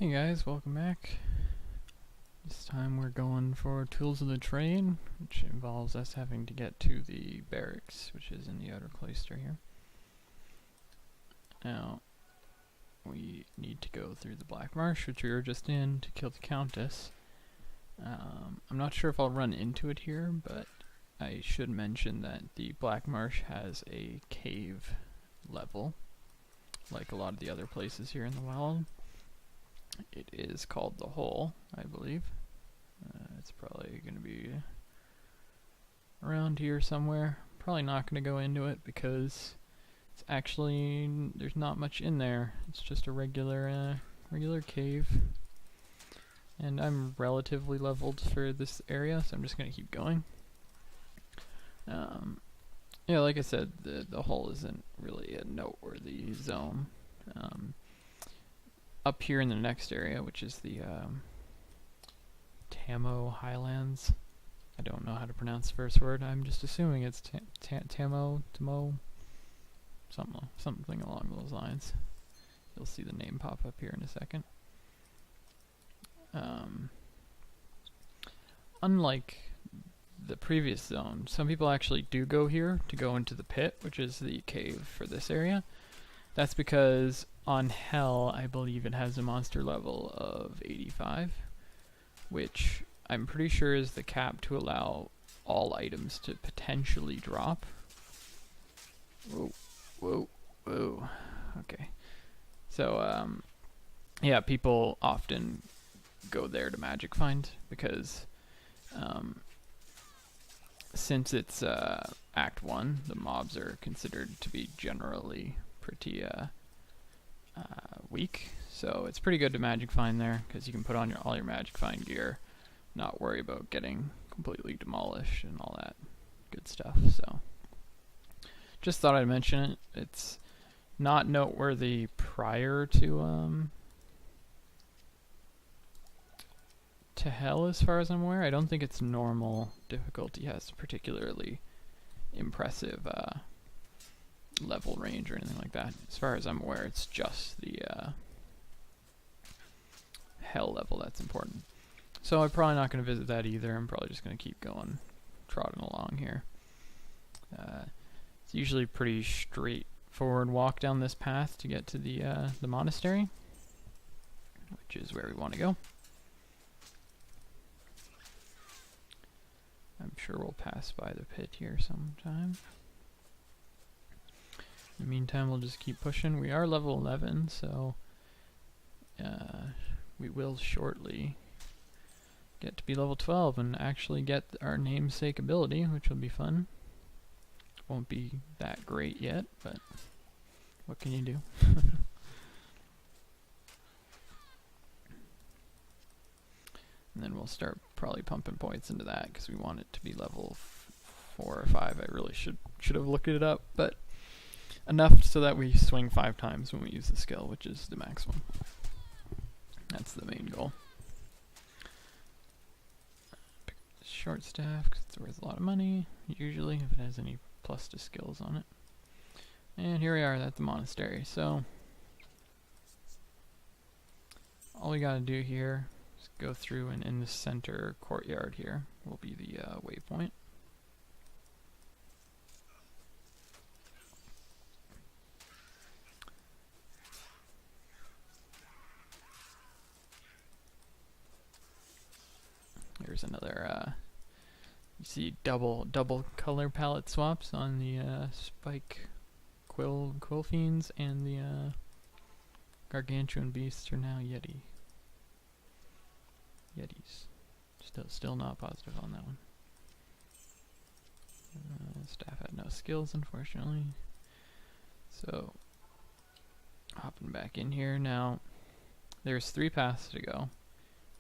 Hey guys, welcome back. This time we're going for Tools of the Trade, which involves us having to get to the barracks, which is in the outer cloister here. Now, we need to go through the Black Marsh, which we were just in, to kill the Countess. I'm not sure if I'll run into it here, but I should mention that the Black Marsh has a cave level, like a lot of the other places here in the wild. It is called the Hole, I believe. It's probably going to be around here somewhere. Probably not going to go into it because it's actually, there's not much in there. It's just a regular cave. And I'm relatively leveled for this area, so I'm just going to keep going. Yeah, like I said, the Hole isn't really a noteworthy zone. Up here in the next area, which is the Tamo Highlands. I don't know how to pronounce the first word. I'm just assuming it's Tamo, something along those lines. You'll see the name pop up here in a second. Unlike the previous zone, some people actually do go here to go into the pit, which is the cave for this area. That's because on Hell, I believe it has a monster level of 85, which I'm pretty sure is the cap to allow all items to potentially drop. Whoa, whoa, whoa. Okay. So, yeah, people often go there to magic find because since it's Act 1, the mobs are considered to be generally pretty weak, so it's pretty good to magic find there because you can put on all your magic find gear, not worry about getting completely demolished and all that good stuff. So just thought I'd mention it. It's not noteworthy prior to Hell as far as I'm aware. I don't think its normal difficulty has particularly impressive level range or anything like that. As far as I'm aware, it's just the Hell level that's important. So I'm probably not going to visit that either. I'm probably just going to keep going, trotting along here. It's usually pretty straightforward walk down this path to get to the monastery, which is where we want to go. I'm sure we'll pass by the pit here sometime. In the meantime, we'll just keep pushing. We are level 11, so we will shortly get to be level 12 and actually get our namesake ability, which will be fun. Won't be that great yet, but what can you do? And then we'll start probably pumping points into that because we want it to be level 4 or 5. I really should have looked it up, but enough so that we swing 5 times when we use the skill, which is the maximum. That's the main goal. Pick up the short staff because it's worth a lot of money, usually, if it has any plus to skills on it. And here we are at the monastery. So all we gotta do here is go through, and in the center courtyard here will be the waypoint. Here's another, you see double color palette swaps on the spike quill fiends, and the gargantuan beasts are now yetis. Still not positive on that one. Staff had no skills, unfortunately. So hopping back in here now. There's 3 paths to go.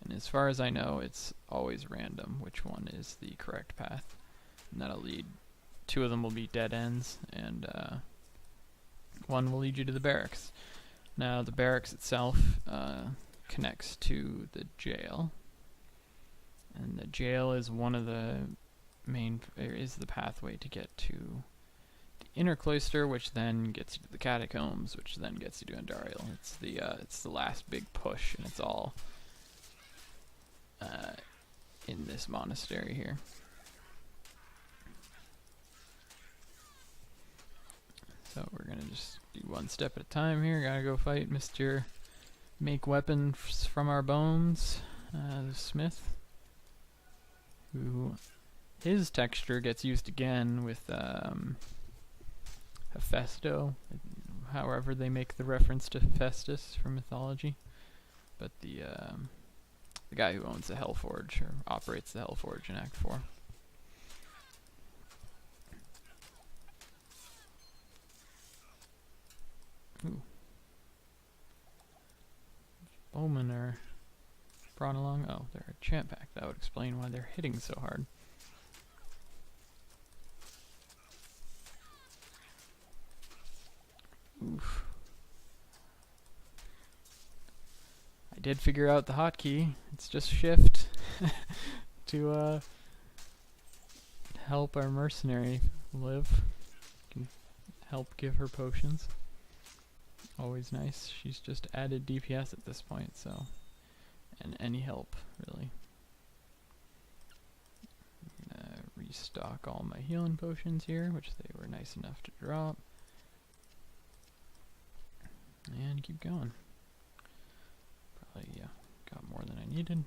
And as far as I know, it's always random which one is the correct path. And that'll lead, 2 of them will be dead ends, and 1 will lead you to the barracks. Now the barracks itself connects to the jail. And the jail is one of the main, is the pathway to get to the inner cloister, which then gets you to the catacombs, which then gets you to Andariel. It's the last big push, and it's all in this monastery here. So we're gonna just do one step at a time here. Gotta go fight Mr. Make Weapons from Our Bones, the smith, who his texture gets used again with Hephaesto, however they make the reference to Hephaestus from mythology. But the guy who owns the Hellforge, or operates the Hellforge in Act 4. Ooh. Bowmen are brought along. Oh, they're a champ pack. That would explain why they're hitting so hard. Oof. I did figure out the hotkey. It's just shift to help our mercenary live. Can help give her potions. Always nice. She's just added DPS at this point, so, and any help really. I'm gonna restock all my healing potions here, which they were nice enough to drop, and keep going. Probably got more than I needed.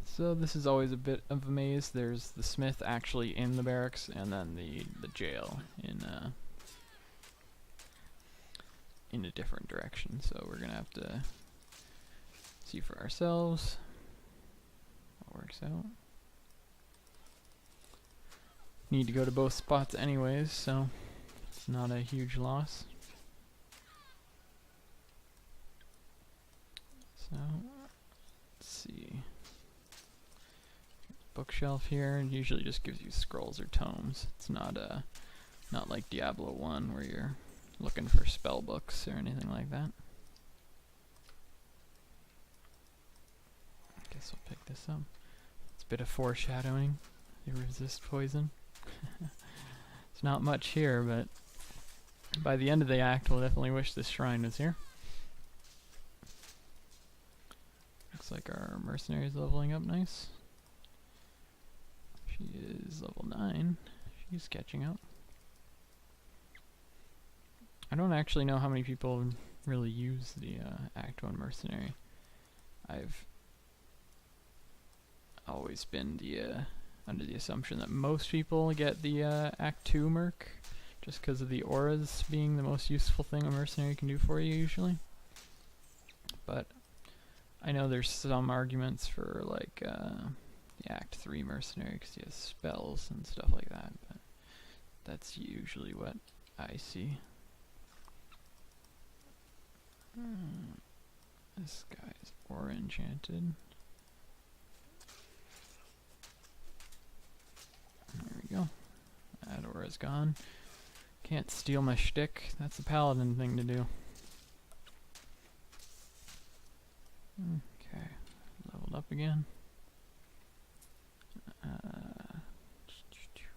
So this is always a bit of a maze. There's the smith actually in the barracks, and then the jail in a different direction. So we're gonna have to see for ourselves what works out. Need to go to both spots anyways, so it's not a huge loss. So let's see. Bookshelf here, and usually just gives you scrolls or tomes. It's not like Diablo 1 where you're looking for spell books or anything like that. Guess I'll pick this up. It's a bit of foreshadowing. They resist poison. It's not much here, but by the end of the act we'll definitely wish this shrine was here. Looks like our mercenary is leveling up nice. She is level 9. She's catching up. I don't actually know how many people really use the Act 1 mercenary. I've always been under the assumption that most people get the Act 2 merc, just because of the auras being the most useful thing a mercenary can do for you usually. But I know there's some arguments for like the Act 3 mercenary because he has spells and stuff like that, but that's usually what I see. This guy's aura enchanted. There we go. That aura's gone. Can't steal my shtick. That's a paladin thing to do. Okay, leveled up again.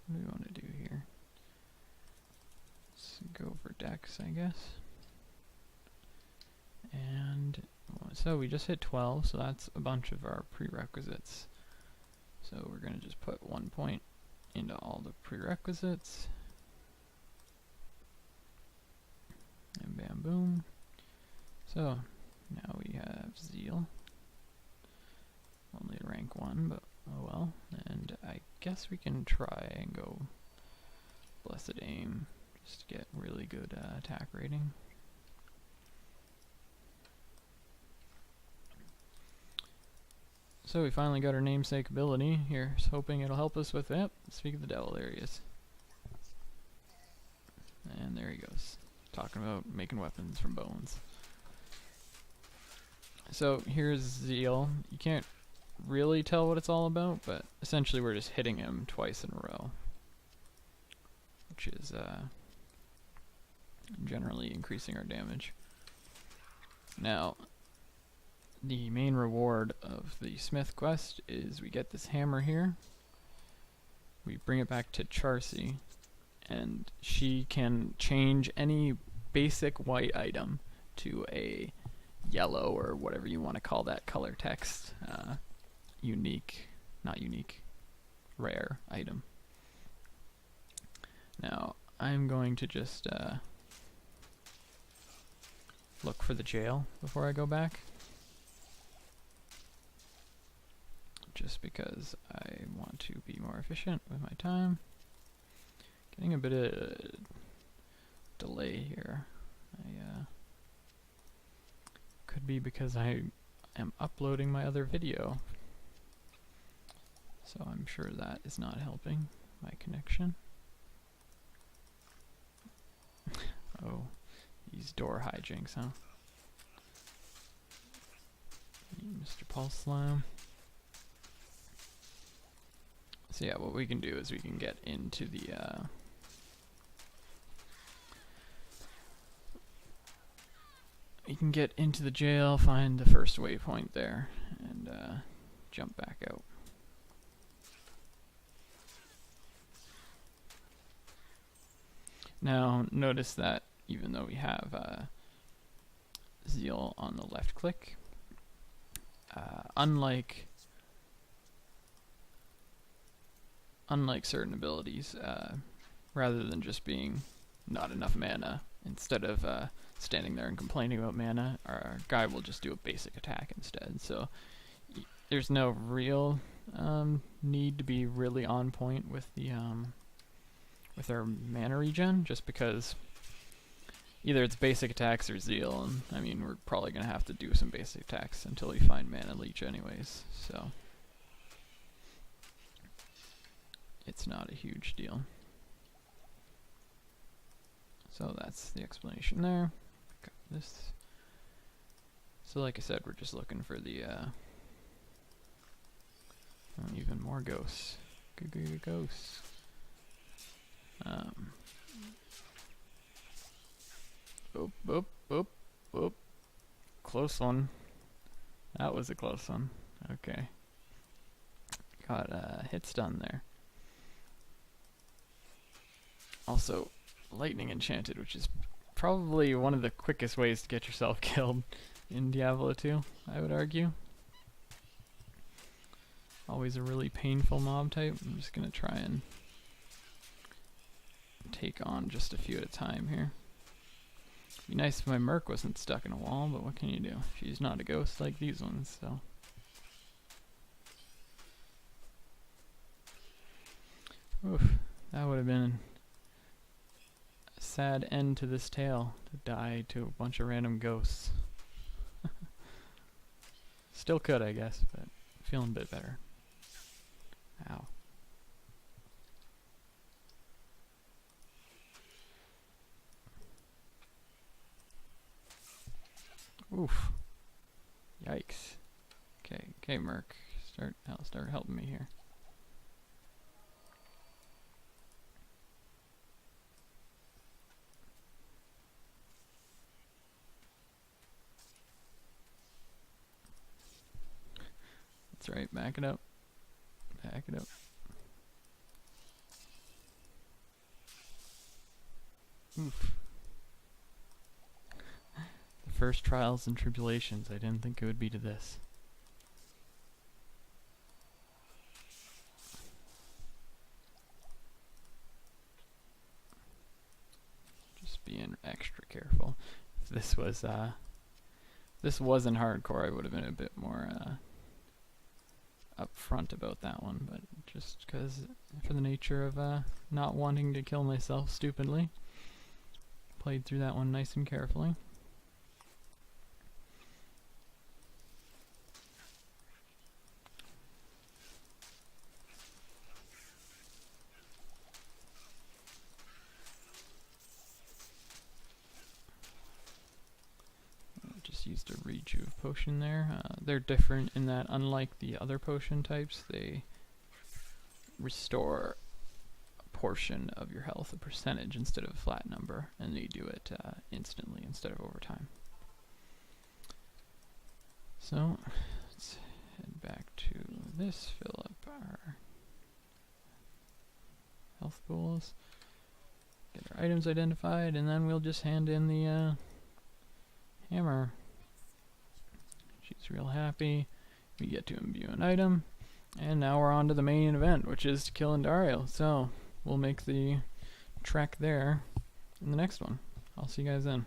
What do we want to do here? Let's go for dex, I guess. And so we just hit 12, so that's a bunch of our prerequisites. So we're going to just put 1 point into all the prerequisites. And bam boom. So now we have zeal. Only rank 1, but oh well. And I guess we can try and go blessed aim just to get really good attack rating. So we finally got our namesake ability here. Just hoping it'll help us with it. Speak of the devil, there he is. And there he goes, talking about making weapons from bones. So here's zeal. You can't really tell what it's all about, but essentially we're just hitting him twice in a row, which is generally increasing our damage. Now, the main reward of the smith quest is we get this hammer here. We bring it back to Charsi, and she can change any basic white item to a yellow, or whatever you want to call that color text, rare item. Now, I'm going to just look for the jail before I go back, just because I want to be more efficient with my time. Getting a bit of delay here. Could be because I am uploading my other video, so I'm sure that is not helping my connection. Oh, these door hijinks, huh? Mr. Pulse Slam. So yeah, what we can do is we can get into the jail, find the first waypoint there, and jump back out. Now, notice that even though we have Zeal on the left click, unlike certain abilities, rather than just being not enough mana, instead of standing there and complaining about mana, our guy will just do a basic attack instead. So there's no real need to be really on point with the with our mana regen, just because either it's basic attacks or Zeal, and I mean, we're probably gonna have to do some basic attacks until we find Mana Leech anyways, so it's not a huge deal. So that's the explanation there. Got this. So like I said, we're just looking for the even more ghosts. Good ghosts. Oop. Close one. That was a close one. Okay. Got hit stun there. Also, lightning enchanted, which is probably one of the quickest ways to get yourself killed in Diablo 2, I would argue. Always a really painful mob type. I'm just gonna try and take on just a few at a time here. Be nice if my Merc wasn't stuck in a wall, but what can you do? She's not a ghost like these ones, so. Oof, that would have been a sad end to this tale, to die to a bunch of random ghosts. Still could, I guess, but feeling a bit better. Ow. Oof. Yikes. Okay, Merc. Start helping me here. That's right, back it up. Back it up. Oof. The first trials and tribulations, I didn't think it would be to this. Just being extra careful. If this wasn't hardcore, I would have been a bit more upfront about that one, but just because, for the nature of not wanting to kill myself stupidly, played through that one nice and carefully. Used a rejuve potion there. They're different in that, unlike the other potion types, they restore a portion of your health, a percentage, instead of a flat number, and they do it instantly instead of over time. So let's head back to this, fill up our health pools, get our items identified, and then we'll just hand in the hammer. She's real happy. We get to imbue an item, and now we're on to the main event, which is to kill Andariel. So we'll make the trek there in the next one. I'll see you guys then.